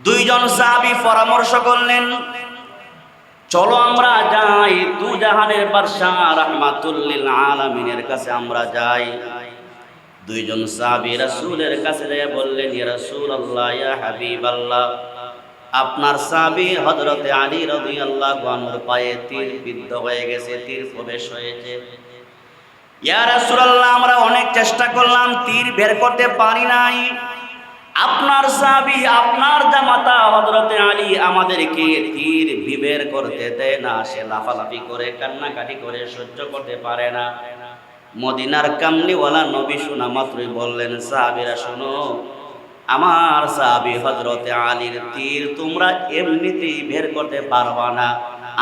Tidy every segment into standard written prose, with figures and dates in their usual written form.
দুইজন সাহাবী পরামর্শ করলেন, চলো আমরা যাই দু জাহানের বাদশাহ রাহমাতুল লিল আলামিনের কাছে আমরা যাই। দুইজন সাহাবী রাসূলের কাছে গিয়ে বললেন, ইয়া রাসূলুল্লাহ, ইয়া হাবিবাল্লাহ, আপনার সাহাবী হযরতে আলী রাদিয়াল্লাহু আনহুর পায়ে তীর বিদ্ধ হয়ে গেছে, তীর প্রবেশ হয়েছে। ইয়া রাসূলুল্লাহ, আমরা অনেক চেষ্টা করলাম, তীর বের করতে পারি নাই। আপনার সাহাবী, আপনার জামাতা হযরতে আলী আমাদেরকে তীর বের করতে দেয় না। সে লাফালাফি করে, কান্নাকাটি করে সহ্য করতে পারে না। মদিনার কামলিওয়ালা নবী শোনা মাত্রই বললেন, সাহাবীরা শোনো, আমার সাহাবী হযরতে আলীর তীর তোমরা এমনিতেই বের করতে পারবা না।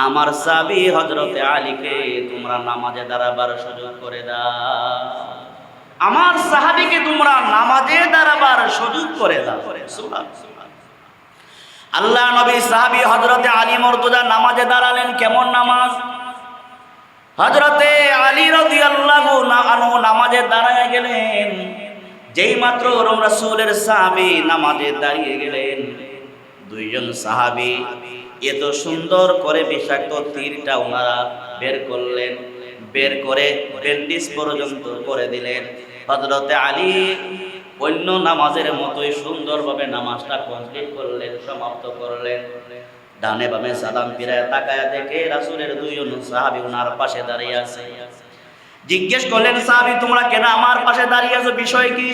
আমার সাহাবী হযরতে আলীকে তোমরা নামাজে দাঁড়াবার সুযোগ করে দাও। আমার সাহাবীকে তোমরা নামাজে দাঁড়াবার সুযোগ করে দাও। সুবহানাল্লাহ। আল্লাহ নবী সাহাবী হযরতে আলী মর্তুজা নামাজে দাঁড়ালেন। কেমন নামাজ? হযরতে আলী রাদিয়াল্লাহু আনহু নামাজে দাঁড়ায় গেলেন। যেই মাত্র রাসূলের সাহাবী নামাজে দাঁড়িয়ে গেলেন, দুইজন সাহাবী এত সুন্দর করে বিষাক্ত তীরটা ওনারা বের করলেন। বের করে ব্যান্ডেজ পর্যন্ত করে দিলেন। হযরতে আলী অন্য নামাজের মতোই সুন্দরভাবে নামাজটা কমপ্লিট করলেন, সমাপ্ত করলেন। ডানে বামে সালাম ফিরায় তাকায়া দেখে রাসূলের দুইজন সাহাবী ওনার পাশে দাঁড়িয়ে আছে। জিজ্ঞেস করলেন, সাহাবী তোমরা কেন আমার পাশে দাঁড়িয়ে আছো, বিষয় কি?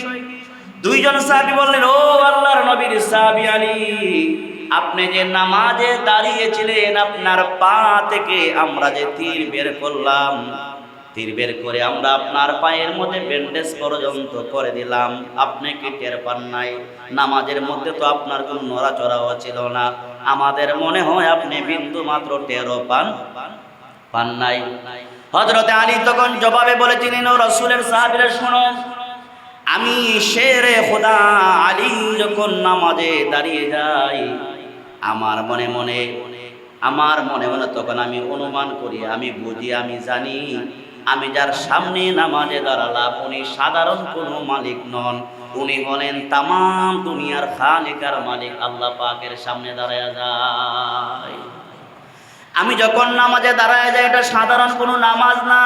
দুইজন সাহাবী বললেন, ও আল্লাহর নবীর সাহাবী আলী, আপনি যে নামাজে দাঁড়িয়েছিলেন, আপনার পা থেকে আমরা যে তীর বের করলাম, তীর বের করে আমরা আপনার পায়ের মধ্যে ব্যান্ডেজ পর্যন্ত করে দিলাম, আপনি কি টের পান নাই? নামাজের মধ্যে তো আপনার কোনো নড়াচড়াও ছিল না। আমাদের মনে হয় আপনি বিন্দু মাত্র টেরও পান নাই। হযরতে আলী তখন জবাবে বলেছিলেন, ও রাসূলের সাহাবীরা শোনো, আমি শেরে খোদা আলী যখন নামাজে দাঁড়িয়ে যাই, আমার মনে মনে তখন আমি অনুমান করি, আমি বুঝি, আমি জানি, আমি যার সামনে নামাজে দাঁড়ালাম উনি সাধারণ কোনো মালিক নন, উনি হলেন তামাম দুনিয়ার খালিকার মালিক আল্লাহ পাকের সামনে দাঁড়ায় যায়। আমি যখন নামাজে দাঁড়ায় যাই, এটা সাধারণ কোনো নামাজ না।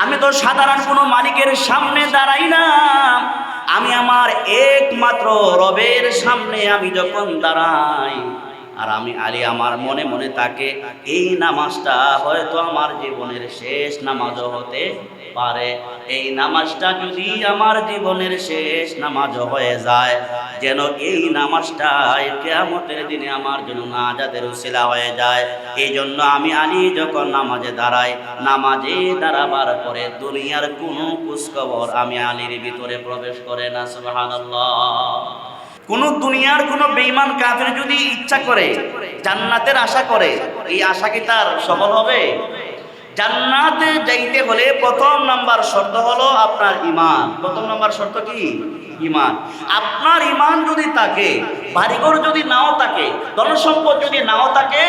আমি তো সাধারণ কোনো মালিকের সামনে দাঁড়াই না, আমি আমার একমাত্র রবের সামনে আমি যখন দাঁড়াই, আর আমি আলী আমার মনে মনে তাকে এই নামাজটা হয়তো আমার জীবনের শেষ নামাজও হতে পারে। এই নামাজটা যদি আমার জীবনের শেষ নামাজও হয়ে যায়, যেন এই নামাজটা কিয়ামতের দিনে আমার জন্য নাজাতের উসিলা হয়ে যায়। এই জন্য আমি আলী যখন নামাজে দাঁড়াই, নামাজে দাঁড়াবার পরে দুনিয়ার কোনো খোঁজখবর আমি আলীর ভিতরে প্রবেশ করে না। সুবহানাল্লাহ। কোন দুনিয়ার কোন বেঈমান কাফের যদি ইচ্ছা করে জান্নাতের আশা করে, এই আশা কি তার সফল হবে? জান্নাতে যাইতে হলে প্রথম নাম্বার শর্ত হলো আপনার ঈমান। প্রথম নাম্বার শর্ত কি? ঈমান। আপনার ঈমান যদি থাকে, বাড়িঘর যদি নাও থাকে, ধনসম্পদ যদি নাও থাকে,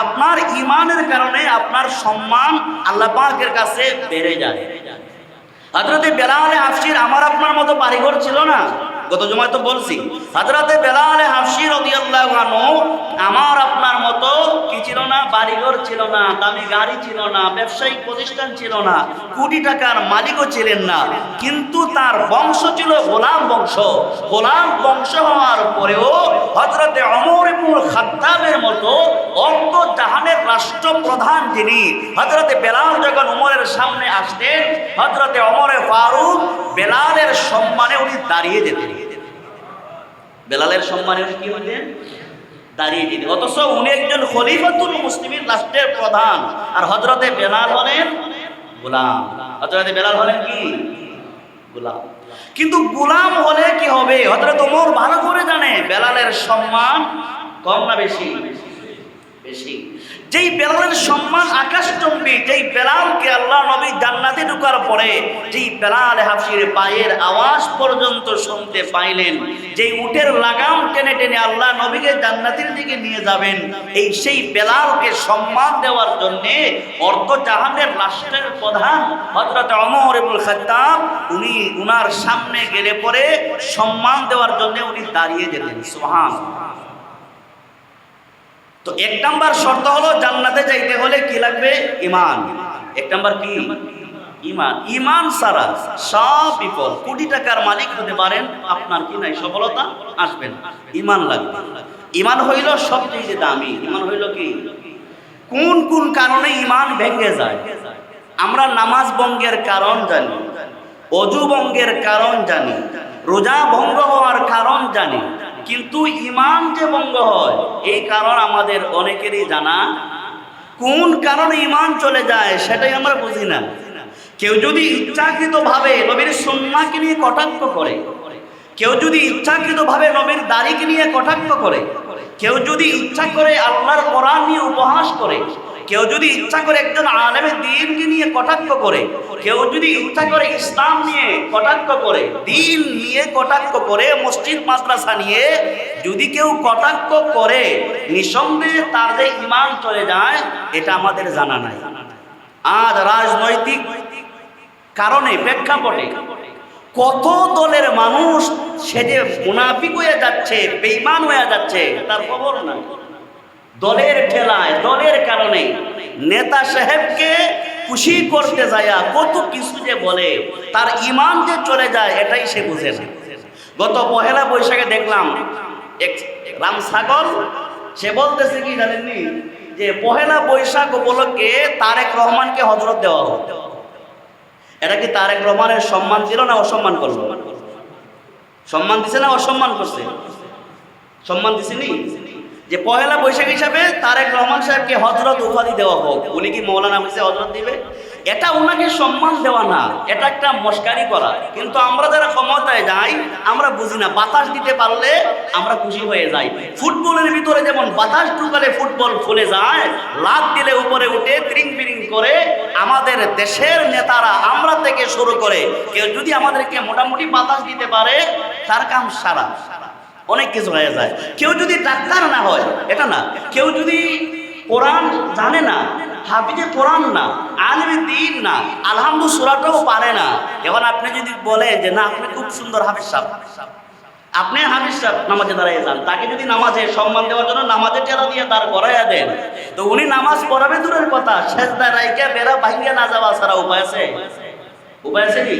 আপনার ঈমানের কারণে আপনার সম্মান আল্লাহ পাকের কাছে বেড়ে যায়। হযরতে বেলাল হাফসির আমার আপনার মতো বাড়িঘর ছিল না, গত জুমায় তো বলছি। হযরতে বেলাল হাফসি রাদিয়াল্লাহু আনহু আমার আপনার মতো কি ছিল না? বাড়িঘর ছিল না, দামি গাড়ি ছিল না, ব্যবসায়িক প্রতিষ্ঠান ছিল না, কোটি টাকার মালিকও ছিলেন না, কিন্তু তার বংশ ছিল গোলাম বংশ। গোলাম বংশ হওয়ার পরেও হযরতে ওমর ইবনুল খাত্তাবের মতো অন্তর্জাহানের রাষ্ট্রপ্রধান যিনি, হযরতে বেলাল যখন ওমরের সামনে আসতেন, হযরতে ওমরে ফারুক বেলালের সম্মানে উনি দাঁড়িয়ে যেতেন। বেলালের সম্মানে উনি কি হতেন? দাঁড়িয়ে যেতেন। অথচ উনি একজন খলিফাতুল মুসলিমিন, রাষ্ট্রের প্রধান, আর হযরতে বেলাল হলেন গোলাম। হযরতে বেলাল হলেন কি? গোলাম। কিন্তু গোলাম হলে কি হবে? হযরত ওমর ভালো করে জানে বেলালের সম্মান কম না বেশি? বেশি। যেই বেলালের সম্মান আকাশচুম্বী, যেই বেলালকে আল্লাহ নবী জান্নাতে ঢোকার পরে যেই বেলাল হাফসির পায়ের আওয়াজ পর্যন্ত শুনতে পাইলেন, যেই উটের লাগাম টেনে টেনে আল্লাহ নবীকে জান্নাতের দিকে নিয়ে যাবেন, এই সেই বেলালকে সম্মান দেওয়ার জন্য অর্ধজাহানের রাষ্ট্রের প্রধান হযরত ওমর ইবনুল খাত্তাব উনি উনার সামনে গেলে পরে সম্মান দেওয়ার জন্য উনি দাঁড়িয়ে যেতেন। সুবহানাল্লাহ। তো 1 নাম্বার শর্ত হলো জান্নাতে যাইতে হলে কি লাগবে? ঈমান। 1 নাম্বার কি? ঈমান। ঈমান ছাড়া সব বিফল। কোটি টাকার মালিক হতে পারেন, আপনার কি নাই, সফলতা আসবে না। ঈমান লাগবে। ঈমান হইল সবচেয়ে দামি। ঈমান হইল কি? কোন কোন কারণে ঈমান ভেঙে যায়? আমরা নামাজ ভঙ্গের কারণ জানি, অজু ভঙ্গের কারণ জানি, রোজা ভঙ্গ হওয়ার কারণ জানি, কিন্তু ঈমান যে ভঙ্গ হয় এই কারণ আমাদের অনেকেরই জানা। কোন কারণে ঈমান চলে যায় সেটাই আমরা বুঝি না। কেউ যদি ইচ্ছাকৃতভাবে নবীর সুন্নাহকে নিয়ে কটাক্ষ করে, কেউ যদি ইচ্ছাকৃতভাবে নবীর দাড়িকে নিয়ে কটাক্ষ করে, কেউ যদি ইচ্ছা করে আল্লাহর কোরআন নিয়ে উপহাস করে, কেউ যদি ইচ্ছা করে একজন আলেমের দ্বীনকে নিয়ে কটাক্ষ করে, কেউ যদি ইচ্ছা করে ইসলাম নিয়ে কটাক্ষ করে, দ্বীন নিয়ে কটাক্ষ করে, মসজিদ মাদ্রাসা নিয়ে যদি কেউ কটাক্ষ করে, নিঃসন্দেহে তার যে ঈমান চলে যায় এটা আমাদের জানা নাই। আজ রাজনৈতিক কারণে, প্রেক্ষাপটে কত দলের মানুষ সে যে মুনাফিক হয়ে যাচ্ছে, বেঈমান হয়ে যাচ্ছে তার খবর নাই। দলের ঠেলায়, দলের কারণে নেতা সাহেবকে খুশি করতে যায় কত কিছু যে বলে, তার ঈমান যে চলে যায় এটাই সে বুঝে না। গত পহেলা বৈশাখে দেখলাম এক রাম ছাগল, সে বলতেছে কি জানেননি, যে পহেলা বৈশাখ উপলক্ষে তারেক রহমানকে হযরত দেওয়া হোক। এটা কি তারেক রহমানের সম্মান দিল না অসম্মান করলো? সম্মান দিছে না অসম্মান করছে? সম্মান দিছেনি। যে পহেলা বৈশাখ হিসাবে তারেক রহমান সাহেবকে হযরত উপাধি দেওয়া হোক, উনি কি মৌলানা হইছে হযরত দিবে? এটা উনাকে সম্মান দেওয়া না, এটা একটা মস্কারি করা। কিন্তু আমরা যারা ক্ষমতায় যাই আমরা বুঝি না, বাতাস দিতে পারলে আমরা খুশি হয়ে যাই। ফুটবলের ভিতরে যেমন বাতাস ঢুকালে ফুটবল ফুলে যায়, লাত দিলে উপরে উঠে ত্রিং বিরিং করে, আমাদের দেশের নেতারা আমরা থেকে শুরু করে কেউ যদি আমাদেরকে মোটামুটি বাতাস দিতে পারে তার কাম সারা, অনেক কিছু হয়ে যায়। কেউ যদি ডাক্তার না হয়, এটা না, কেউ যদি কোরআন জানে না, হাফিজে কোরআন না, আলেমে দ্বীন না, আলহামদু সূরাটাও পারে না, এখন আপনি যদি বলেন যে না আপনি খুব সুন্দর হাফিজ সাহেব, আপনি হাফিজ সাহেব নামাজে দাঁড়িয়ে যান, তাকে যদি নামাজে সম্মান দেওয়ার জন্য নামাজে টেলা দিয়ে দাঁড় করাইয়া দেন, তো উনি নামাজ পড়াবে দূরের কথা, সেজদা রাইকা বেড়া ভাঙ্গে না যাওয়া ছাড়া উপায় আছে? উপায় আছে কি?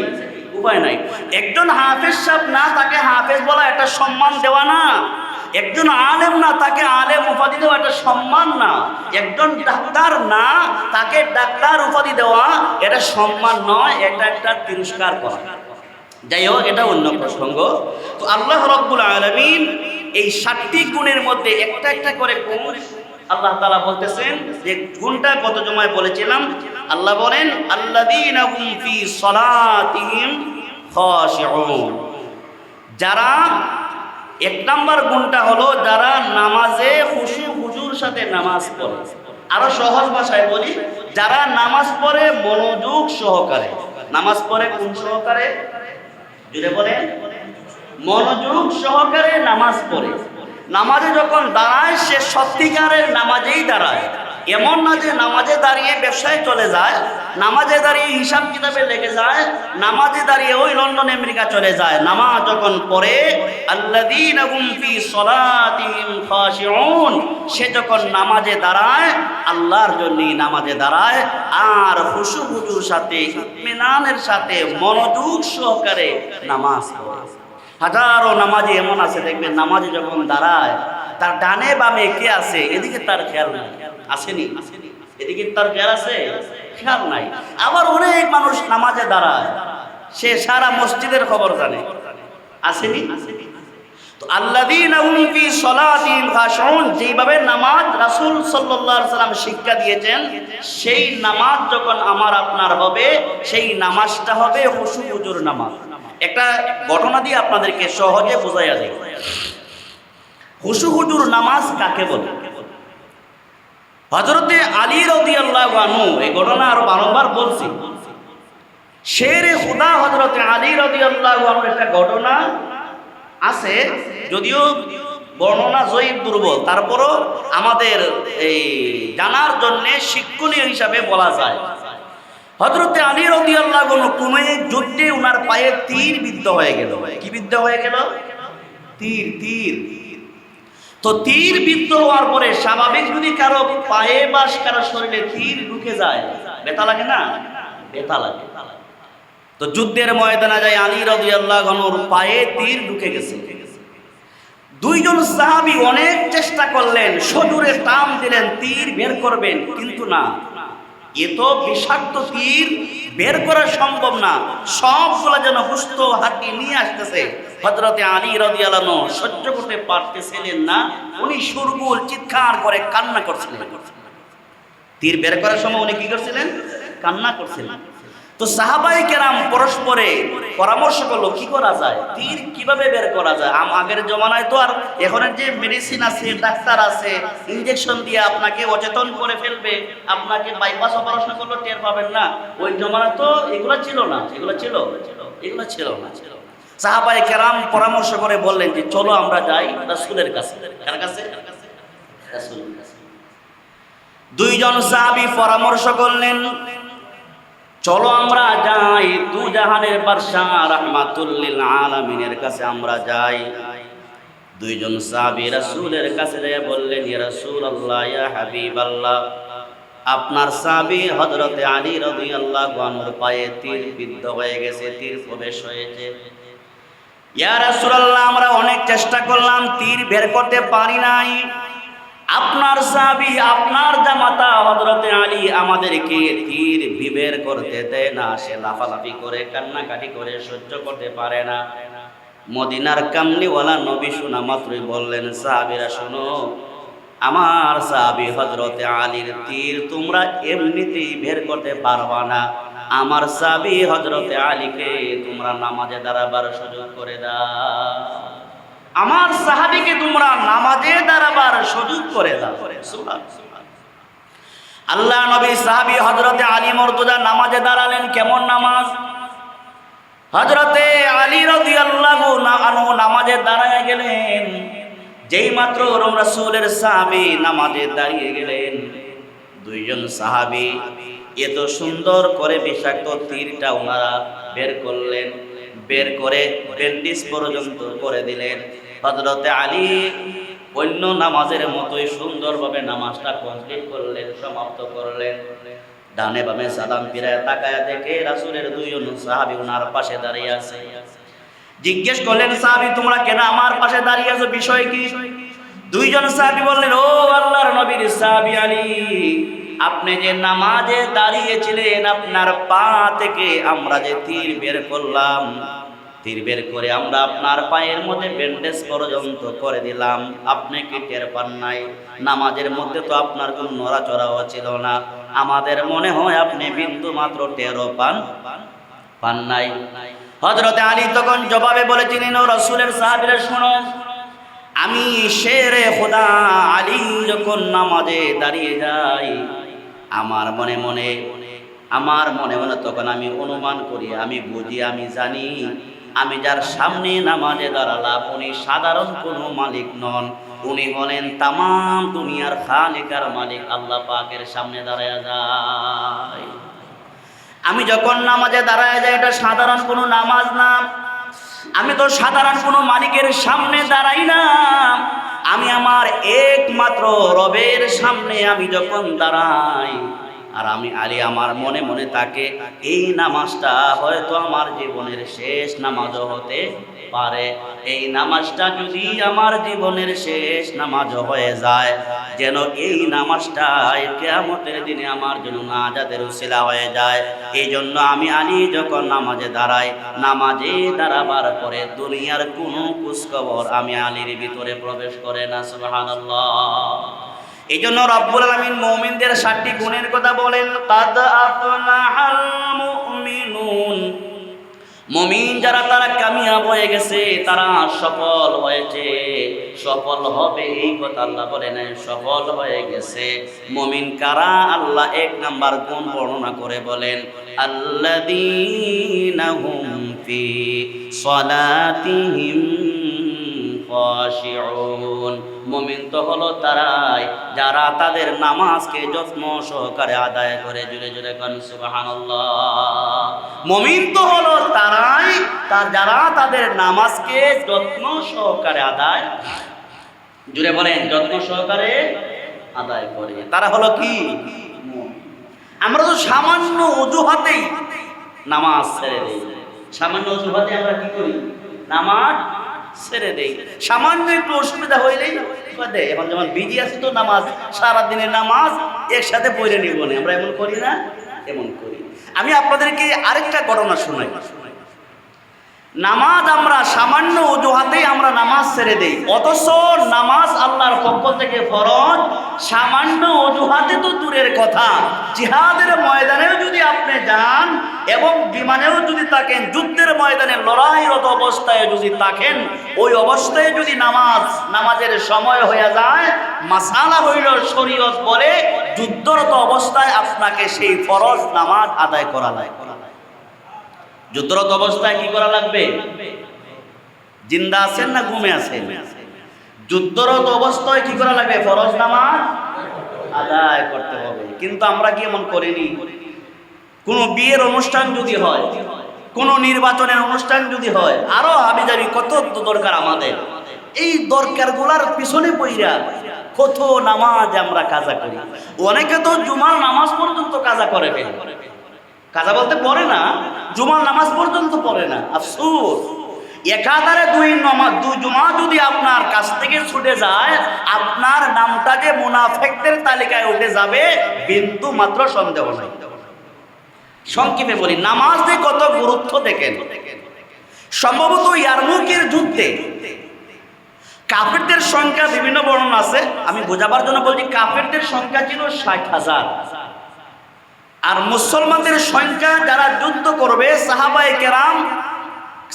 উপায় নাই। একজন হাফেজ সাহেব না তাকে হাফেজ বলা এটা সম্মান দেওয়া না। একজন আলেম না তাকে আলেম উপাধি দেওয়া এটা সম্মান না। একজন ডাক্তার না তাকে ডাক্তার উপাধি দেওয়া এটা সম্মান নয়, এটা একটা তিরস্কার করা। যাই হোক, এটা অন্য প্রসঙ্গ। তো আল্লাহ রাব্বুল আলামিন এই 7টি গুণের মধ্যে একটা একটা করে গুণ আল্লাহ তাআলা বলতেছেন, যে গুণটা গত জুমায় বলেছিলাম। আল্লাহ বলেন আল্লাযীনা হুম ফি সালাতিহিম খাশিউন, যারা, 1 নাম্বার গুণটা হলো যারা নামাজে খুশু হুজুর সাথে নামাজ পড়ে। আরো সহজ ভাষায় বলি, যারা নামাজ পড়ে মনোযোগ সহকারে। নামাজ পড়ে কোন সহকারে? জুড়ে বলেন, মনোযোগ সহকারে নামাজ পড়ে। নামাজে যখন দাঁড়ায় সে সত্যিকারের নামাজেই দাঁড়ায়, এমন না যে নামাজে দাঁড়িয়ে ব্যবসায় চলে যায়, নামাজে দাঁড়িয়ে হিসাব কিতাবে লেগে যায়, নামাজে দাঁড়িয়ে ওই লন্ডন আমেরিকা চলে যায়। নামাজ যখন পড়ে আল্লাযীনা হুম ফি সালাতিহিম খাশিউন, সে যখন নামাজে দাঁড়ায় আল্লাহর জন্যই নামাজে দাঁড়ায়, আর খুশু হুজুর সাথে ইতমিনানের সাথে মনোযোগ সহকারে নামাজ পড়ে। হাজারো নামাজি এমন আছে দেখবেন নামাজে যখন দাঁড়ায় তার ডানে বামে কে আছে এদিকে তার খেয়াল নাই, আসেনি? এদিকে তার খেয়াল আছে? খেয়াল নাই। আবার অনেক মানুষ নামাজে দাঁড়ায়, সে সারা মসজিদের খবর জানে, আসেনি? তো আল্লাযীনা হুম ফি সালাতিহিম খাশিউন, যেইভাবে নামাজ রাসূল সাল্লাল্লাহু আলাইহি সাল্লাম শিক্ষা দিয়েছেন, সেই নামাজ যখন আমার আপনার হবে, সেই নামাজটা হবে খুশু হুজুর নামাজ। একটা ঘটনা দিয়ে আপনাদেরকে সহজে বোঝাইয়া দেব। খুশু হুজুর নামাজ কাকে বলে? হযরতে আলী রাদিয়াল্লাহু আনহু, এই ঘটনা আরো বারংবার বলছি, শেরে খুদা হযরতে আলী রাদিয়াল্লাহু আনহু একটা ঘটনা আছে, যদিও বর্ণনা জয়ীফ, দুর্বল, তারপরও আমাদের এই জানার জন্য শিক্ষণীয় হিসাবে বলা যায়। হযরতে আলী রাদিয়াল্লাহু আনহু কোন এক যুদ্ধে উনার পায়ে তীর বিদ্ধ হয়ে গেল। কি বিদ্ধ হয়ে গেল? তীর। তো তীর বিদ্ধ হওয়ার পরে স্বাভাবিক যদি কারো পায়ে বা কারো শরীরে তীর ঢুকে যায়, ব্যথা লাগে না? ব্যথা লাগে। তো যুদ্ধের ময়দানে যায় আলী রাদিয়াল্লাহু আনহুর পায়ে তীর ঢুকে গেছে। দুইজন সাহাবী অনেক চেষ্টা করলেন, সজোরে টান দিলেন তীর বের করবেন, কিন্তু না, এত বিষাক্ত তীর বের করা সম্ভব না। সবগুলা যেন হুস্ত হাঁটি নিয়ে আসতেছে। হযরতে আলী রাদিয়াল্লাহু আনহু সহ্য করতে পারতেছিলেন না, উনি সুরগুল চিৎকার করে কান্না করছিলেন। তীর বের করার সময় উনি কি করছিলেন? কান্না করছিলেন। তো সাহাবায়ে কেরাম পরস্পরে পরামর্শ করলো কি করা যায়, তীর কিভাবে বের করা যায়। আগের জমানায় তো আর এখনের যে মেডিসিন আছে, ডাক্তার আছে, ইনজেকশন দিয়ে আপনাকে অচেতন করে ফেলবে, আপনাকে বাইপাস অপারেশন করলে টের পাবেন না। ওই জমানায় তো এগুলো ছিল না। এগুলো ছিল না। সাহাবায়ে কেরাম পরামর্শ করে বললেন যে চলো আমরা যাই রাসূলের কাছে। কার কাছে? রাসূলের কাছে। দুইজন সাহাবী পরামর্শ করলেন, চলো আমরা যাই দু জাহানের বাদশা রাহমাতুল লিল আলামিনের কাছে আমরা যাই। দুইজন সাহাবী রাসূলের কাছে গিয়ে বললেন, ইয়া রাসূলুল্লাহ, ইয়া হাবিবাল্লাহ, আপনার সাহাবী হযরতে আলী রাদিয়াল্লাহু আনহুর পায়ে তীর বিদ্ধ হয়ে গেছে, তীর প্রবেশ হয়েছে। ইয়া রাসূলুল্লাহ, আমরা অনেক চেষ্টা করলাম, তীর বের করতে পারি নাই। আপনার সাহাবী, আপনার জামাতা হযরতে আলী আমাদেরকে তীর বের করতে দেয় না। সে লাফালাফি করে, কান্নাকাটি করে, সহ্য করতে পারে না। মদিনার কামলিওয়ালা নবী শোনা মাত্রই বললেন, সাহাবীরা শোনো, আমার সাহাবী হযরতে আলীর তীর তোমরা এমনিতেই বের করতে পারবা না। আমার সাহাবী হযরতে আলীকে তোমরা নামাজে দাঁড়াবার সুযোগ করে দাও। আমার সাহাবীকে তোমরা নামাজে দাঁড়াবার সুযোগ করে দাও। আল্লাহ নবী সাহাবী হযরতে আলী মর্তুজা নামাজে দাঁড়ালেন। কেমন নামাজ? হযরতে আলী রাদিয়াল্লাহু আনহু নামাজে দাঁড়ায় গেলেন। যেই মাত্র রাসূলের সাহাবী নামাজে দাঁড়িয়ে গেলেন, দুইজন সাহাবী এত সুন্দর করে বিষাক্ত তীরটা ওনারা বের করলেন, বের করে ব্যান্ডেজ পর্যন্ত করে দিলেন। হযরতে আলী অন্য নামাজের মতোই সুন্দরভাবে নামাজটা কমপ্লিট করলেন, সমাপ্ত করলেন। ডানে বামে সালাম ফিরায় তাকায় দেখে রাসূলের দুইজন সাহাবী ওনার পাশে দাঁড়িয়ে আছে। জিজ্ঞেস করলেন, সাহাবী তোমরা কেন আমার পাশে দাঁড়িয়ে আছো, বিষয় কি? দুইজন সাহাবী বললেন, ও আল্লাহর নবীর সাহাবী আলী, আপনি যে নামাজে দাঁড়িয়েছিলেন, আপনার পা থেকে আমরা যে তীর বের করলাম, তীর বের করে আমরা আপনার পায়ের মধ্যে ব্যান্ডেজ পর্যন্ত করে দিলাম, আপনি কি টের পান নাই? নামাজের মধ্যে তো আপনার কোনো নড়াচড়াও ছিল না, আমাদের মনে হয় আপনি বিন্দু মাত্র টেরও পান নাই। হযরতে আলী তখন জবাবে বলেছিলেন, ও রাসূলের সাহাবীরা শোনো, আমি শেরে খোদা আলী যখন নামাজে দাঁড়িয়ে যাই, আমার মনে মনে তখন আমি অনুমান করি, আমি বুঝি, আমি জানি, আমি যার সামনে নামাজে দাঁড়ালাম উনি সাধারণ কোনো মালিক নন, উনি হলেন তামাম দুনিয়ার খালিকার মালিক আল্লাহ পাকের সামনে দাঁড়ায় যায়। আমি যখন নামাজে দাঁড়ায় যাই, এটা সাধারণ কোনো নামাজ না, আমি তো সাধারণ কোনো মালিকের সামনে দাঁড়াই না, আমি আমার একমাত্র রবের সামনে আমি যখন দাঁড়াই, আর আমি আলী আমার মনে মনে তাকে এই নামাজটা হয়তো আমার জীবনের শেষ নামাজও হতে পারে। এই নামাজটা যদি আমার জীবনের শেষ নামাজ হয়ে যায়, যেন এই নামাজটা কিয়ামতের দিনে আমার জন্য নাজাতের উসিলা হয়ে যায়। এই জন্য আমি আলী যখন নামাজে দাঁড়াই, নামাজে দাঁড়াবার পরে দুনিয়ার কোনো খোঁজখবর আমি আলীর ভিতরে প্রবেশ করে না। সুবহানাল্লাহ। এই জন্য রব্বুল আলামিন মুমিনদের 7টি গুণের কথা বলেন, কাদ আফলাহাল মুমিনুন, মুমিন যারা তারা কামিয়াব হয়ে গেছে, তারা সফল হয়েছে, সফল হবে, এই কথা আল্লাহ বলেন, সফল হয়ে গেছে। মুমিন কারা? আল্লাহ 1 নাম্বার গুণ বর্ণনা করে বলেন, আল্লাযীনা হুম ফি সালাতিহিম খাশিউন, মুমিন তো হলো তারাই যারা তাদের নামাজকে যত্ন সহকারে আদায় করে। জোরে জোরে কোন সুবহানাল্লাহ। মুমিন তো হলো তারাই যারা তাদের নামাজকে যত্ন সহকারে আদায় জুড়ে বলেন, যত্ন সহকারে আদায় করে। তারা হলো কি? আমরা তো সামান্য অজুহাতেই নামাজ ছেড়ে দেই। সামান্য অজুহাতে আমরা কি করি? নামাজ ছেড়ে দেই। সামান্য একটু অসুবিধা হইলেই দেয়। এখন যেমন বিজি আছে তো নামাজ, সারাদিনের নামাজ একসাথে পড়ে নিব না, আমরা এমন করি না? এমন করি। আমি আপনাদেরকে আরেকটা ঘটনা শোনাই। নামাজ আমরা সামান্য অজুহাতেই আমরা নামাজ ছেড়ে দেই, অথচ নামাজ আল্লাহর পক্ষ থেকে ফরজ। সামান্য অজুহাতে তো দূরের কথা, জিহাদের ময়দানেও যদি আপনি যান এবং বিমানেও যদি থাকেন, যুদ্ধের ময়দানে লড়াইরত অবস্থায় যদি থাকেন, ওই অবস্থায় যদি নামাজের সময় হয়ে যায়, মাসালা হইল শরীয়ত বলে যুদ্ধরত অবস্থায় আপনাকে সেই ফরজ নামাজ আদায় করা লাগে। যুদ্ধরত অবস্থায় কি করা লাগবে? জিন্দা আছেন না ঘুমে আছেন? যুদ্ধরত অবস্থায় কি করা লাগবে? ফরজ নামাজ আদায় করতে হবে। কিন্তু আমরা কি এমন করিনি? কোন বিয়ের অনুষ্ঠান যদি হয়, কোন নির্বাচনের অনুষ্ঠান যদি হয়, আরো হাবিজাবি কত দরকার আমাদের, এই দরকারগুলার পিছনে পইরা কত নামাজ আমরা কাজা করি। অনেকে তো জুমার নামাজ পর্যন্ত কাজা করে ফেলে। কাজা বলতে পড়ে না, জুমার নামাজ পর্যন্ত পড়ে না। আফসোস, একাধারে দুই জুমা যদি আপনার কাছ থেকে ছুটে যায়, আপনার নামটা যে মুনাফিকদের তালিকায় উঠে যাবে বিন্দু মাত্র সন্দেহ নাই। সংক্ষেপে বলি, নামাজ যে কত গুরুত্ব দেখেন। সম্ভবত ইয়ারমুকের যুদ্ধে কাফেরদের সংখ্যা বিভিন্ন বর্ণনা আছে, আমি বোঝাবার জন্য বলছি, কাফেরদের সংখ্যা ছিল 60,000, আর মুসলমানদের সংখ্যা যারা যুদ্ধ করবে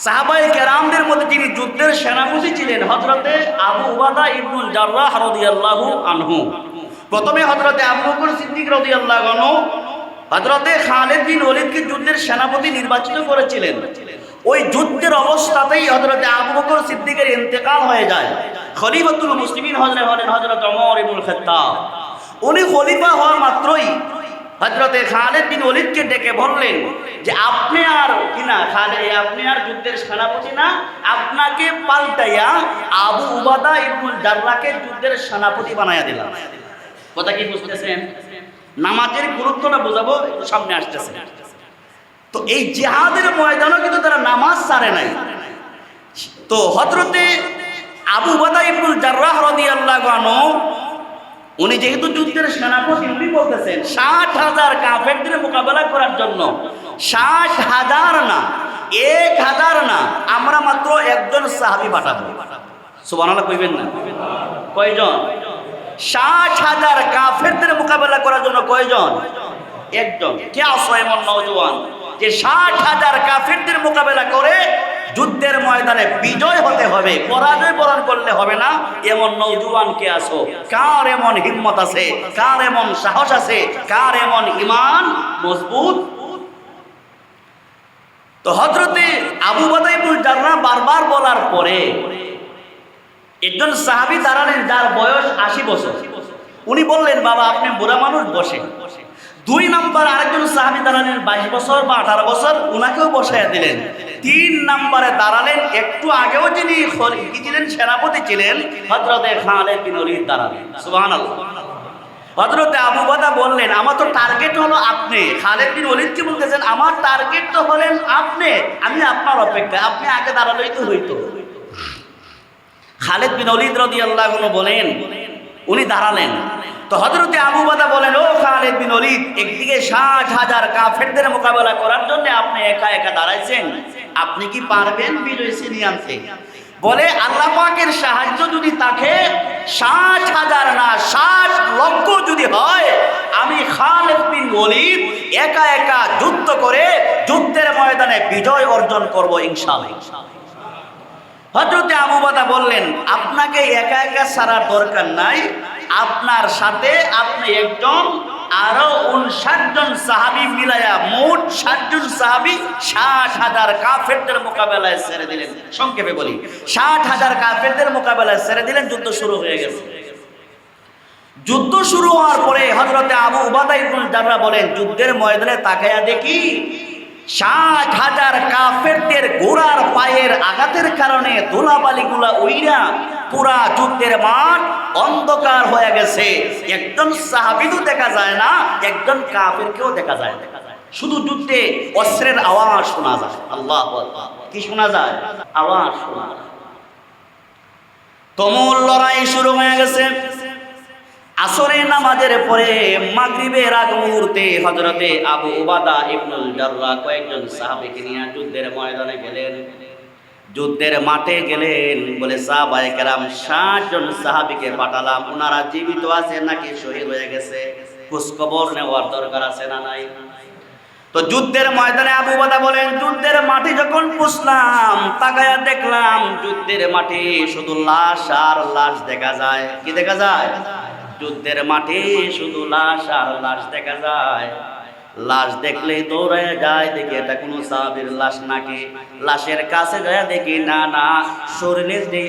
সাহাবায়ে কেরামদের মধ্যে যিনি যুদ্ধের সেনাপতি ছিলেন হযরতে আবু উবাদা ইবনুল জাররাহ রাদিয়াল্লাহু আনহু। প্রথমে হযরতে আবু বকর সিদ্দিক রাদিয়াল্লাহু আনহু হযরতে খালিদ বিন ওলীদকে যুদ্ধের সেনাপতি নির্বাচিত করেছিলেন। ওই যুদ্ধের অবস্থাতেই হযরতে আবু বকর সিদ্দিকের ইন্তেকাল হয়ে যায়। খলিফাতুল মুসলিমিন হলেন হযরত ওমর ইবনুল খাত্তাব। উনি খলিফা হওয়া মাত্রই হযরতে খালিদ বিন ওলীদকে ডেকে বললেন যে আপনি আর যুদ্ধের সেনাপতি না, আপনাকে পাল্টাইয়া আবু উবাদা ইবনুল জাররাহকে যুদ্ধের সেনাপতি বানাইয়া দিলাম। কথা কি বুঝতেছেন? নামাজের গুরুত্বটা বোঝাবো, সামনে আসতেছে। তো এই জিহাদের ময়দানও কিন্তু তারা নামাজ ছাড়ে নাই। তো হযরতে আবু উবাদা ইবনুল জাররাহ রাদিয়াল্লাহু আনহু উনি যেহেতু যুদ্ধের সেনাপতি, উনি বলতেছেন 60,000 কাফেরদের মোকাবেলা করার জন্য 60,000 না, 1,000 না, আমরা মাত্র একজন সাহাবী পাঠাবো। সুবহানাল্লাহ কইবেন না? কয়জন? 60,000 কাফেরদের মোকাবেলা করার জন্য কয়জন? একজন। কে আছে এমন নওজোয়ান যে 60,000 কাফেরদের মোকাবেলা করে যুদ্ধের ময়দানে বিজয় হতে হবে, পরাজয় বরণ করলে হবে না? এমন নওজোয়ান কে আছো? কার এমন হিম্মত আছে? কার এমন সাহস আছে? কার এমন ঈমান মজবুত? তো হযরতে আবু উবাদা ইবনুল জাররাহ বারবার বলার পরে একজন সাহাবী দাঁড়ালেন, যার বয়স 80 বছর। উনি বললেন, বাবা আপনি বুড়া মানুষ, বসেন। 2 নম্বর আরেকজন সাহাবী দাঁড়ালেন 22 বছর বা 18 বছর, উনাকেও বসাইয়া দিলেন। 3 নম্বরে দাঁড়ালেন একটু আগেও যিনি ছিলেন সেনাপতি ছিলেন হযরতে খালিদ বিন ওলীদ দাঁড়ালেন। সুবহানাল্লাহ। হযরতে আবু উবাদা বললেন, আমার তো টার্গেট হলো আপনি। খালিদ বিন ওলীদকে বলতেছেন, আমার টার্গেট তো হলেন আপনি, আমি আপনার অপেক্ষায়, আপনি আগে দাঁড়ালেই তো হইতো। খালিদ বিন ওলীদ রাদিয়াল্লাহু আনহু বলেন, উনি দাঁড়ালেন। তো হযরতে আবু উবাদা বলেন, ও খালিদ বিন ওলীদ, একদিকে 60,000 কাফেরদের মোকাবেলা করার জন্য আপনি একা একা দাঁড়াইছেন, আপনি কি পারবেন বিজয় ছিনিয়ে আনতে? বলে, আল্লাহ পাকের সাহায্য যদি থাকে 60,000 না 60 লক্ষ যদি হয়, আমি খালিদ বিন ওলীদ একা একা যুদ্ধ করে যুদ্ধের ময়দানে বিজয় অর্জন করব ইনশাআল্লাহ। হযরতে আবু উবাদা বললেন, আপনাকে একা একা ছাড়ার দরকার নাই, আপনার সাথে আপনি একজন আরো 59 জন সাহাবী মিলায়া মোট 60 জন সাহাবী 60,000 কাফেরদের মোকাবেলায় ছেড়ে দিলেন। সংক্ষেপে বলি, 60,000 কাফেরদের মোকাবেলায় ছেড়ে দিলেন। যুদ্ধ শুরু হয়ে গেছে। যুদ্ধ শুরু হওয়ার পরে হযরতে আবু উবাদা ইবনুল জাররাহ বলেন, যুদ্ধের ময়দানে তাকায়া দেখি 60,000 কাফেরদের ঘোড়ার পায়ের আঘাতের কারণে ধুলাবালিগুলা উইরা পুরা যুদ্ধের মাঠ অন্ধকার হয়ে গেছে, একজন সাহাবীও দেখা যায় না, একজন কাফেরকেও দেখা যায় না, শুধু যুদ্ধে অস্ত্রের আওয়াজ শোনা যায়। আল্লাহু আকবার, কি শোনা যায়? আওয়াজ শোনা যায়। তুমুল লড়াই শুরু হয়ে গেছে। আসরের নামাজের পরে মাগরিবের আগ মুহূর্তে হযরতে আবু উবাদা ইবনুল জাররাহ কয়েকজন সাহাবীকে নিয়ে যুদ্ধের ময়দানে গেলেন, যুদ্ধের মাঠে গেলেন। বলে সাহাবায়ে কেরাম 60 জন সাহাবীকে পাঠালাম, ওনারা জীবিত আছে নাকি শহীদ হয়ে গেছে, খোঁজখবর নেওয়ার দরকার আছে না নাই? তো যুদ্ধের ময়দানে আবু উবাদা বলেন, যুদ্ধের মাঠে যখন পুষলাম তাকায়া দেখলাম যুদ্ধের মাঠে শুধু লাশ আর লাশ দেখা যায়। কি দেখা যায়? যুদ্ধের মাঠে শুধু লাশ আর লাশ দেখা যায়। লাশ দেখলে দৌড়ায় যায়, দেখি এটা কোনো সাহাবীর লাশ নাকি। লাশের কাছে যায় দেখি না না, শরীরের যে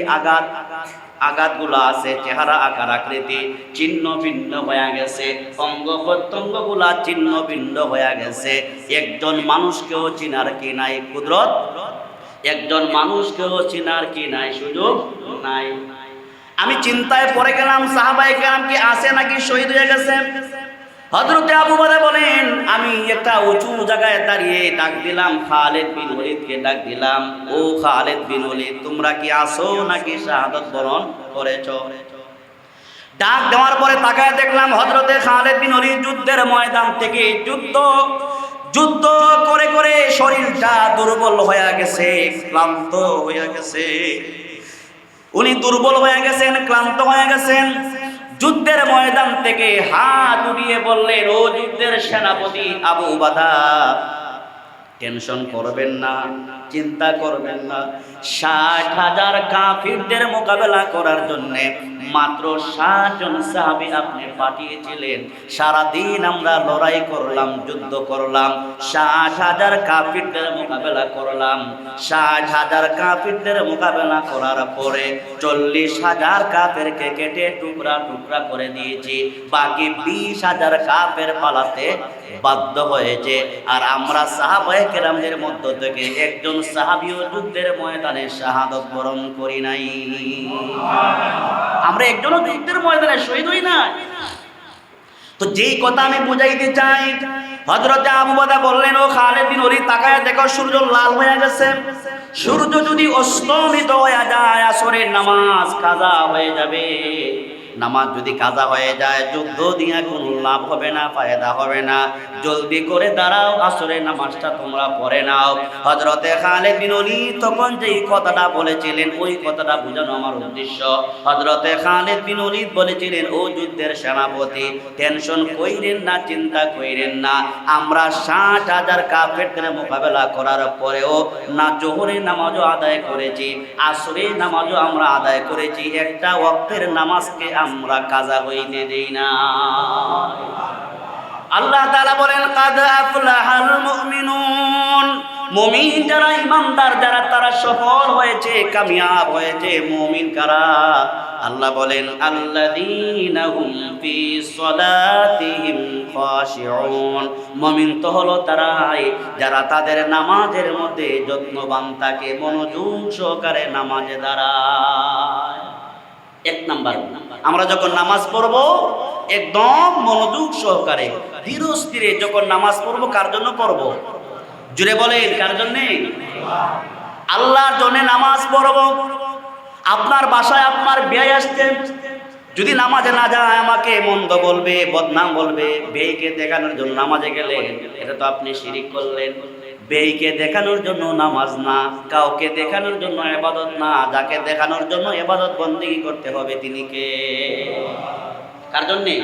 আঘাতগুলো আছে, চেহারা আকার আকৃতি ছিন্ন ভিন্ন হয়ে গেছে, অঙ্গ প্রত্যঙ্গ গুলা ছিন্ন ভিন্ন হয়ে গেছে। একজন মানুষকেও চিনার কি নাই কুদরত, একজন মানুষকেও চিনার কি নাই সুযোগ নাই। আমি চিন্তায় পড়ে গেলাম, সাহাবায়ে কেরাম কি আছে নাকি শহীদ হয়ে গেছে? হযরতে আবু বকর বলেন, আমি একটা উঁচু জায়গায় দাঁড়িয়ে ডাক দিলাম, খালিদ বিন ওলীদকে ডাক দিলাম, ও খালিদ বিন ওলীদ, তোমরা কি আছো নাকি শাহাদাত বরণ করেছো? ডাক দেওয়ার পরে তাকায় দেখলাম হযরতে খালিদ বিন ওলীদ যুদ্ধের ময়দান থেকে যুদ্ধ করে করে শরীরটা দুর্বল হয়ে গেছে, ক্লান্ত হয়ে গেছে। উনি দুর্বল হয়ে গেছেন, ক্লান্ত হয়ে গেছেন। যুদ্ধের ময়দান থেকে হাত উঠিয়ে বললেন, ও যুদ্ধের সেনাপতি আবু উবাদা, টেনশন করবেন না, চিন্তা করবেন না। 60,000 কাফিরদের মোকাবেলা করার জন্য মাত্র 60 জন সাহাবী আপনি পাঠিয়েছিলেন। সারাদিন আমরা লড়াই করলাম, যুদ্ধ করলাম, 60,000 কাফিরদের মোকাবেলা করলাম। 60,000 কাফিরদের মোকাবেলা করার পরে 40,000 কাফেরকে কেটে টুকরা টুকরা করে দিয়েছি, বাকি 20,000 কাফের পালাতে বাধ্য হয়েছে। আর আমরা সাহাবায়ে কেরামদের মধ্য থেকে একজন সাহাবীও যুদ্ধের ময়দানে শাহাদাত বরণ করি নাই। আমরা একজনও যুদ্ধের ময়দানে শহীদ হই না। তো যেই কথা আমি বুঝাইতে চাই, হযরতে আবু বকর বললেন, ও খালিদ বিন ওলীদ, তাকায় দেখো সূর্য লাল হয়ে গেছে। সূর্য যদি অস্তমিত হয়ে যায়, আসরের নামাজ কাজা হয়ে যাবে। নামাজ যদি কাজা হয়ে যায়, যুদ্ধ দিয়ে কোনো লাভ হবে না, ফায়দা হবে না। জলদি করে দাঁড়াও, আসরের নামাজটা তোমরা পড়ে নাও। হযরতে খালিদ বিন ওলীদ তখন যেই কথাটা বলেছিলেন, ওই কথাটা বোঝানো আমার উদ্দেশ্য। হযরতে খালিদ বিন ওলীদ বলেছিলেন, ও যুদ্ধের সেনাপতি, টেনশন কইরেন না, চিন্তা কইরেন না। আমরা 60,000 কাফেরদের মোকাবেলা করার পরেও না জোহরের নামাজও আদায় করেছি, আসরের নামাজও আমরা আদায় করেছি, একটা ওয়াক্তের নামাজকে আমরা কাজা হইতে দেই না। আল্লাহ তাআলা বলেন, কাদ আফলাহাল মুমিনুন, মুমিন যারা, ইমানদার যারা, তারা সফল হয়েছে, কামিয়াব হয়েছে। মুমিন কারা? আল্লাহ বলেন, আল্লাযীনা হুম ফি সলাতিহিম খাশিউন, মুমিন তো হলো তারাই যারা তাদের নামাজের মধ্যে যত্নবান থাকে, মনোযোগ সহকারে নামাজে দাঁড়ায়। এক নাম্বার, আমরা যখন নামাজ পড়বো একদম মনোযোগ সহকারে ধীর স্থিরে যখন নামাজ পড়বো, কার জন্য পড়বো? জুড়ে বলেন, কার জন্যে? আল্লাহর জন্য নামাজ পড়বো। আপনার বাসায় আপনার বিয়ে আসছে, যদি নামাজে না যায় আমাকে মন্দ বলবে, বদনাম বলবে। বেইকে দেখানোর জন্য নামাজে গেলেন, এটা তো আপনি শিরিক করলেন। বেইকে দেখানোর জন্য নামাজ না, কাউকে দেখানোর জন্য ইবাদত না, যাকে দেখানোর জন্য ইবাদত বন্দেগী করতে হবে তিনি কে? কার জন্যে?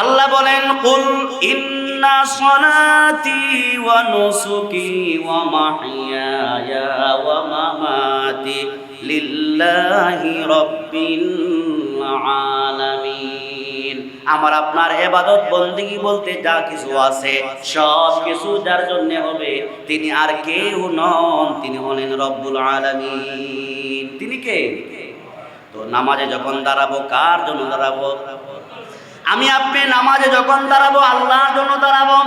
আল্লাহ বলেন, কুল ইন্না সলাতি ওয়া নুসুকি ওয়া মাহইয়ায়া ওয়া মামাতি লিল্লাহি রাব্বিল আলামিন। আমার আপনার ইবাদত বন্দেগী বলতে যা কিছু আছে সব কিছু যার জন্য হবে, তিনি আর কেউ নন, তিনি হলেন রব্বুল আলামিন। তিনি কে? তো নামাজে যখন দাঁড়াবো, কার জন্য দাঁড়াবো? আমি আপনি নামাজে যখন দাঁড়াবো আল্লাহর জন্য দাঁড়াবো।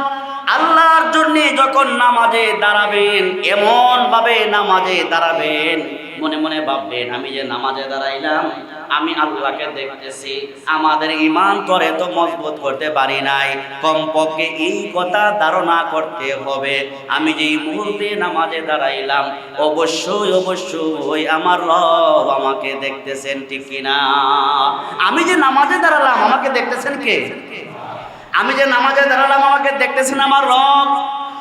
আল্লাহর জন্য যখন নামাজে দাঁড়াবেন, এমন ভাবে নামাজে দাঁড়াবেন, মনে মনে ভাববেন আমি যে নামাজে দাঁড়াইলাম আমি আল্লাহকে দেখতেছি। আমাদের ঈমান করে তো মজবুত করতে পারি নাই, কমপক্ষে এই কথা ধারণা করতে হবে আমি যে এই মুহূর্তে নামাজে দাঁড়াইলাম অবশ্যই অবশ্যই আমার রব আমাকে দেখতেছেন, ঠিক কিনা? আমি যে নামাজে দাঁড়ালাম আমাকে দেখতেছেন কে? আমি যে নামাজে দাঁড়ালাম আমাকে দেখতেছেন আমার রব।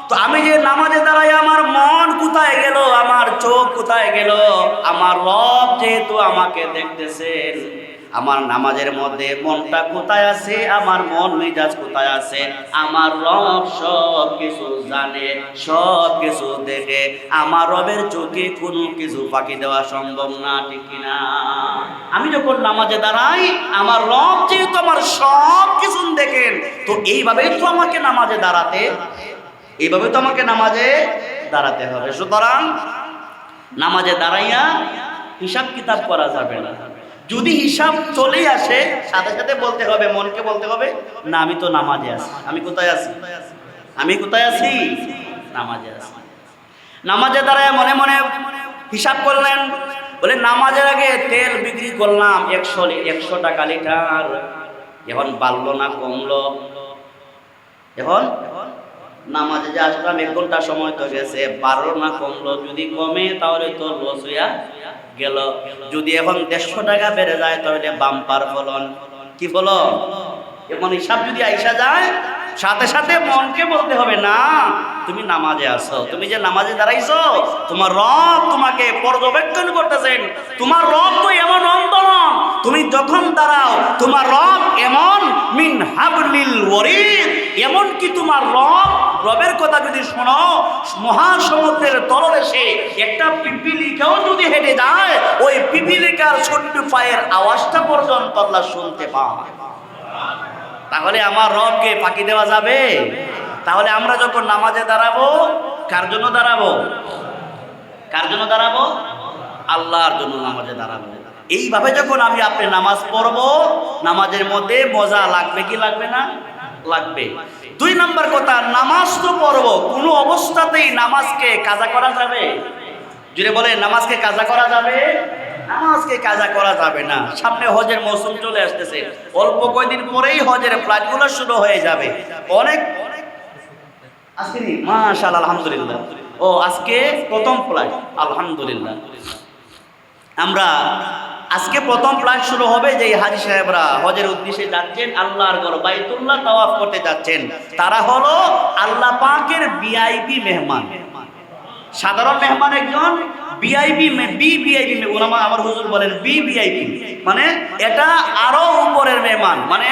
তো আমি যে নামাজে দাঁড়াই আমার মন কোথায় গেল, আমার চোখ কোথায় গেল? আমার রব যেহেতু আমাকে দেখতেছেন, আমার নামাজের মধ্যে মনটা কোথায় আছে, আমার মন মেজাজ কোথায় আছে, আমার রব সব কিছু জানে, সব কিছু দেখে। আমার রবের চোখে কোনো কিছু ফাঁকি দেওয়া সম্ভব না, ঠিক কিনা? আমি যখন নামাজে দাঁড়াই আমার রব যেহেতু আমার সব কিছু দেখেন, তো এইভাবেই তো আমাকে নামাজে দাঁড়াতে দাঁড়াতে হবে। সুতরাং নামাজে দাঁড়াইয়া হিসাব কিতাব করা যাবে না। যদি হিসাব চলেই আসে সাথে সাথে বলতে হবে, মনকে বলতে হবে না আমি তো নামাজে আছি। আমি কোথায় আছি? নামাজে আছি। নামাজে দাঁড়ায় মনে মনে হিসাব করলেন, বলে নামাজের আগে তেল বিক্রি করলাম 100 টাকা লিটার, এখন বাড়লো না কমলো? এখন নামাজে যে আসলাম 1 ঘন্টা সময় তো গেছে, বাড়লো না কমলো? যদি কমে তাহলে তো লস হইয়া গেল, যদি এখন 150 টাকা বেড়ে যায় তাহলে বাম্পার ফলন। কি ফলন? এখন হিসাব যদি আইসা যায় সাথে সাথে মনকে বলতে হবে না তুমি নামাজে আসো, তুমি যে নামাজে দাঁড়াইছো তোমার রব তোমাকে পর্যবেক্ষণ করতেছেন। তোমার রব তো এমন অন্ধ নন, তুমি যখন দাঁড়াও তোমার রব এমন মিন হাবলিল ওয়ারিদ, এমন কি তোমার রবের কথা যদি শোনো, মহাসমুদ্রের তলদেশে একটা পিপিলিকাও যদি হেঁটে যায় ওই পিপিলিকার ছোট্ট পায়ের আওয়াজটা পর্যন্ত আল্লাহ শুনতে পায়। তাহলে আমার রবকে ফাঁকি দেওয়া যাবে? তাহলে আমরা যখন নামাজে দাঁড়াবো কার জন্য দাঁড়াবো? আল্লাহর জন্য নামাজে দাঁড়াবো। এইভাবে যখন আমি আপনি নামাজ পড়বো, নামাজের মধ্যে মজা লাগবে কি লাগবে না? লাগবে। 2 নম্বর কথা, নামাজ তো পড়বো, কোনো অবস্থাতেই নামাজকে কাজা করা যাবে? যদি বলে নামাজকে কাজা করা যাবে? নামাজকে কাজা করা যাবে না। সামনে হজের মৌসুম চলে আসতেছে, অল্প কয়েকদিন পরেই হজের ফ্লাইটগুলো শুরু হয়ে যাবে। অনেক আজকে মাশাআল্লাহ আলহামদুলিল্লাহ, ও আজকে প্রথম ফ্লাইট আলহামদুলিল্লাহ। আমরা আজকে প্রথম ফ্লাইট শুরু হবে, যে হাজী সাহেবরা হজের উদ্দেশ্যে যাচ্ছেন, আল্লাহর ঘর বাইতুল্লাহ তাওয়াফ করতে যাচ্ছেন, তারা হলো আল্লাহ পাকের ভিআইপি মেহমান। সাধারণ মেহমান একজন, ভিআইপি ওলামা আমার হুজুর বলেন ভিভিআইপি, মানে এটা আরো উপরের মেহমান, মানে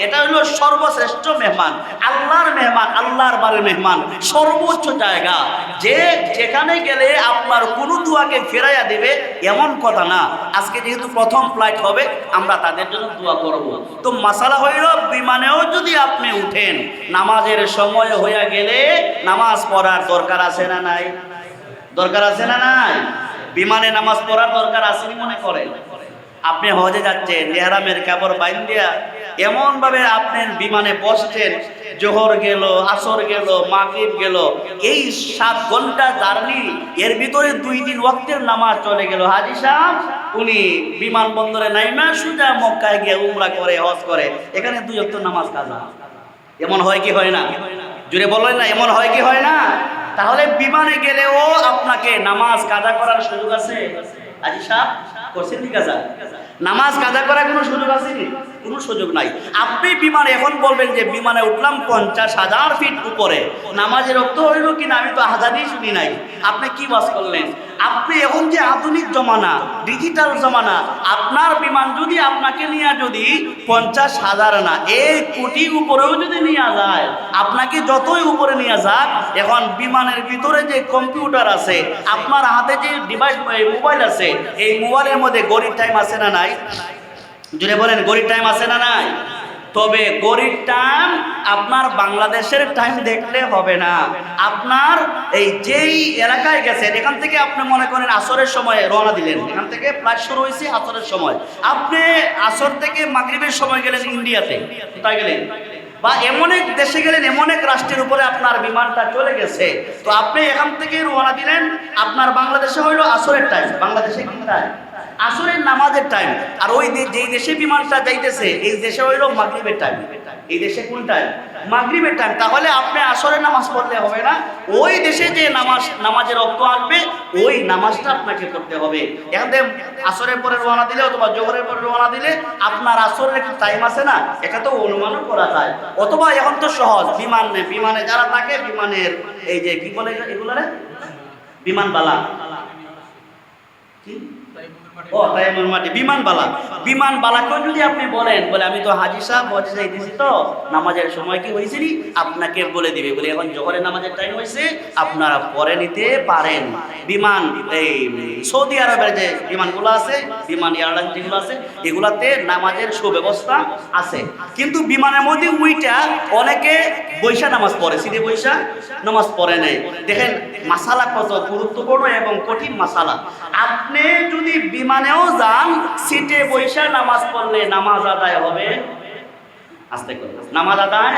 এটা হলো সর্বশ্রেষ্ঠ মেহমান, আল্লাহর মেহমান, আল্লাহর বাড়ির মেহমান, সর্বোচ্চ জায়গা, যে যেখানে গেলে আপনার কোনো দোয়াকে ফেরাইয়া দেবে এমন কথা না। আজকে যেহেতু প্রথম ফ্লাইট হবে আমরা তাদের জন্য দোয়া করব। তো মাসালা হইল বিমানেও যদি আপনি উঠেন নামাজের সময় হইয়া গেলে নামাজ পড়ার দরকার আছে না নাই? দরকার আছে না নাই? বিমানে নামাজ পড়ার দরকার আসেনি মনে করেন? আপনি হজে যাচ্ছেন, ইহরামের কাপড় বাইন্দিয়া এমন ভাবে আপনি বিমানে বসছেন, জোহর গেল, আসর গেল, মাগরিব গেল, এই 7 ঘন্টা জার্নি, এর ভিতরে 2 দিন ওয়াক্তের নামাজ চলে গেল। হাজী সাহেব উনি বিমানবন্দরে নাইমা সোজা মক্কায় গিয়ে উমরা করে, হজ করে, এখানে 2 ওয়াক্ত নামাজ কাজা। এমন হয় কি হয় না? জুড়ে বলেন না, এমন হয় কি হয় না? তাহলে বিমানে গেলেও আপনাকে নামাজ কাজা করার সুযোগ আছে? হাজী সাহেব করছেন কি কাজা? নামাজ কাজা করার কোনো সুযোগ আছে? কোনো সুযোগ নাই। আপনি বিমানে এখন বলবেন যে বিমানে উঠলাম 50,000 ফিট উপরে, নামাজের রক্ত হইল কিনা আমি তো আজানই শুনি নাই। আপনি কি বাস করলেন? আপনি এখন যে আধুনিক জমানা, ডিজিটাল জমানা, আপনার বিমান যদি আপনাকে নিয়ে যদি 50,000 না 1 কোটি উপরেও যদি নিয়ে যায়, আপনাকে যতই উপরে নিয়ে যাক, এখন বিমানের ভিতরে যে কম্পিউটার আছে, আপনার হাতে যে ডিভাইস মোবাইল আছে, এই মোবাইলের মধ্যে ঘড়ির টাইম আছে না নাই? জুড়ে বলেন ঘড়ির টাইম আছে না নাই? তবে ঘড়ির টাইম আপনার বাংলাদেশের টাইম দেখলে হবে না। আপনার এই যেই এলাকায় গেছেন, এখান থেকে আপনি মনে করেন আসরের সময় রওনা দিলেন, এখান থেকে ফ্লাইট শুরু হয়েছে আসরের সময়, আপনি আসর থেকে মাগরিবের সময় গেলেন ইন্ডিয়াতে, কোথায় গেলেন? বা এমন এক দেশে গেলেন, এমন এক রাষ্ট্রের উপরে আপনার বিমানটা চলে গেছে, তো আপনি এখান থেকে রওনা দিলেন, আপনার বাংলাদেশে হইলো আসরের টাইম, বাংলাদেশে কি টাইম? আসরের নামাজের টাইম। আর ওই যেই দেশে বিমানটা যাইতেছে এই দেশে হইলো মাগরিবের টাইম। এই দেশে কোন টাইম? মাগরিবের টাইম। তাহলে আপনি আসরের নামাজ পড়লে হবে না, ওই দেশে যে নামাজের রক্ত আসবে ওই নামাজটা আপনাকে পড়তে হবে। এখান থেকে আসরের পরে রওনা দিলে অথবা জোহরের পরে রওনা দিলে আপনার আসরের একটু টাইম আছে না, এটা তো অনুমানও করা যায়। অথবা এখন তো সহজ, বিমানে যারা থাকে, বিমানের এই যে কি বলে এগুলো, বিমানবালা, ও তাইমুর মাটি, বিমানবালাকেও যদি আপনি বলেন, বলে আমি তো হাজি সাহেব হজে যাইতেছি, তো নামাজের সময় কি হয়েছিলি, আপনাকে বলে দিবে, বলে এখন জোহরের নামাজের টাইম হয়েছে, আপনারা পরে নিতে পারেন। বিমান এই সৌদি আরবের যে বিমানগুলো আছে, বিমান এয়ারলাইন যেগুলো আছে, এগুলাতে নামাজের সুব্যবস্থা আছে। কিন্তু বিমানের মধ্যে উইটা অনেকে বৈশা নামাজ পড়ে, সিধে বৈশা নামাজ পড়ে নেয়। দেখেন মাসালা কত গুরুত্বপূর্ণ এবং কঠিন মাসালা। আপনি যদি বিমানেও যান, সিটে বৈশা নামাজ পড়লে নামাজ আদায় হবে। আস্তে করে নামাজ আদায়,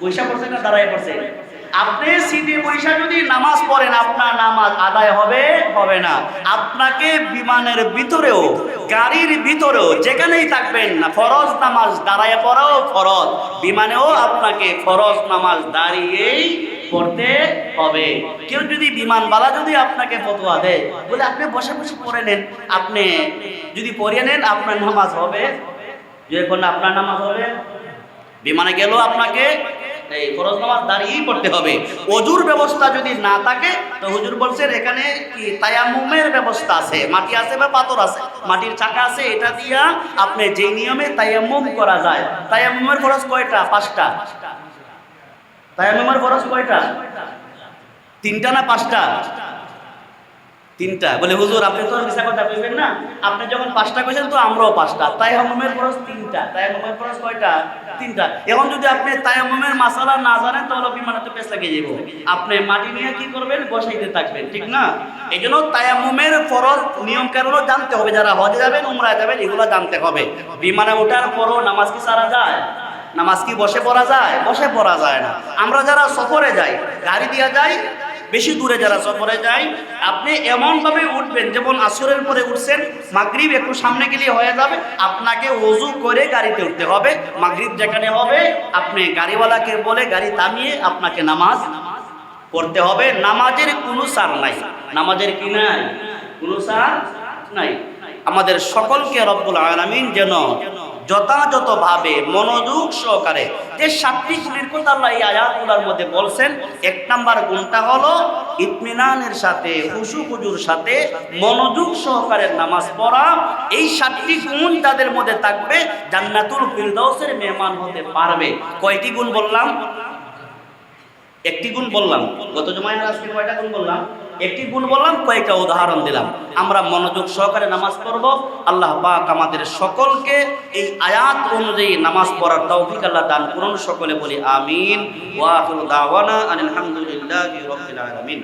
বৈশা পড়ছে না দাঁড়ায় পড়ছে? আপনি সিটে বৈশা যদি নামাজ পড়েন, আপনার নামাজ আদায় হবে হবে না। আপনাকে বিমানের ভিতরেও, গাড়ির ভিতরেও, যেখানেই থাকবেন না, ফরজ নামাজ দাঁড়ায় পড়াও ফরজ, বিমানেও আপনাকে ফরজ নামাজ দাঁড়িয়েই পড়তে হবে। কেউ যদি বিমানবালা যদি আপনাকে ফতোয়া দেয়, বলে আপনি বসে বসে পড়ে নেন, আপনি যদি পড়িয়ে নেন আপনার নামাজ হবে, যখন আপনার নামাজ হবে, বিমানে গেলেও আপনাকে এই ফরজ নামাজ দাঁড়িয়েই পড়তে হবে। ওযুর ব্যবস্থা যদি না থাকে, তো হুজুর বলছেন এখানে কি তায়াম্মুমের ব্যবস্থা আছে, মাটি আছে বা পাথর আছে, মাটির চাকা আছে, এটা দিয়া আপনি যে নিয়মে তায়াম্মুম করা যায়। তায়াম্মুমের ফরজ কয়টা? 5টা। তায়াম্মুমের ফরজ কয়টা? 3টা না 5টা? 3টা। বলে হুজুর আপনি তো মিছা কথা কইবেন না, আপনি যখন 5টা কইছেন তো আমরাও 5টা। তায়াম্মুমের ফরজ 3টা। তায়াম্মুমের ফরজ কয়টা? 3টা। এখন যদি আপনি তায়াম্মুমের মাসালা না জানেন, তাহলে বিমানে তো পেছ লাগিয়ে যাব। আপনি মাটি নিয়ে কি করবেন? বসাইতে থাকবেন, ঠিক না? এইজন্য তায়াম্মুমের ফরজ নিয়ম কানুনও জানতে হবে। যারা হজে যাবেন, উমরায় যাবেন, এগুলো জানতে হবে। বিমানে ওঠার পরও নামাজ কি সারা যায়? নামাজ কি বসে পড়া যায়? বসে পড়া যায় না। আমরা যারা সফরে যাই, গাড়ি দিয়া যাই, বেশি দূরে যারা সফরে যাই, আপনি এমনভাবে উঠবেন যেমন আসরের পরে উঠছেন, মাগরিব একটু সামনে গেলে হয়ে যাবে, আপনাকে ওযু করে গাড়িতে উঠতে হবে। মাগরিব যেখানে হবে, আপনি গাড়িওয়ালাকে বলে গাড়ি থামিয়ে আপনাকে নামাজ পড়তে হবে। নামাজের কোনো সার নাই, নামাজের কি নাই? কোনো সার নাই। আমাদের সকলকে রব্বুল আলামিন যেন যথাযথভাবে মনোযোগ সহকারে যে 7টি গুণের কথা আল্লাহ এই আয়াতগুলোর মধ্যে বলছেন, 1 নাম্বার গুণটা হলো ইতমিনানের সাথে, খুশু খুজুর সাথে মনোযোগ সহকারে নামাজ পড়া। এই 7টি গুণ যাদের মধ্যে থাকবে, জান্নাতুল ফিরদাউসের মেহমান হতে পারবে। কয়টি গুণ বললাম? 1টি গুণ বললাম। গত জুমায় আজকে কয়টা গুণ বললাম? 1টি গুণ বললাম, কয়েকটা উদাহরণ দিলাম। আমরা মনোযোগ সহকারে নামাজ পড়ব। আল্লাহ পাক আমাদের সকলকে এই আয়াত অনুযায়ী নামাজ পড়ার তৌফিক আল্লাহ দান করুন। সকলে বলি আমিন। ওয়া আখিরু দাওয়ানা আনিল হামদুলিল্লাহি রাব্বিল আলামিন।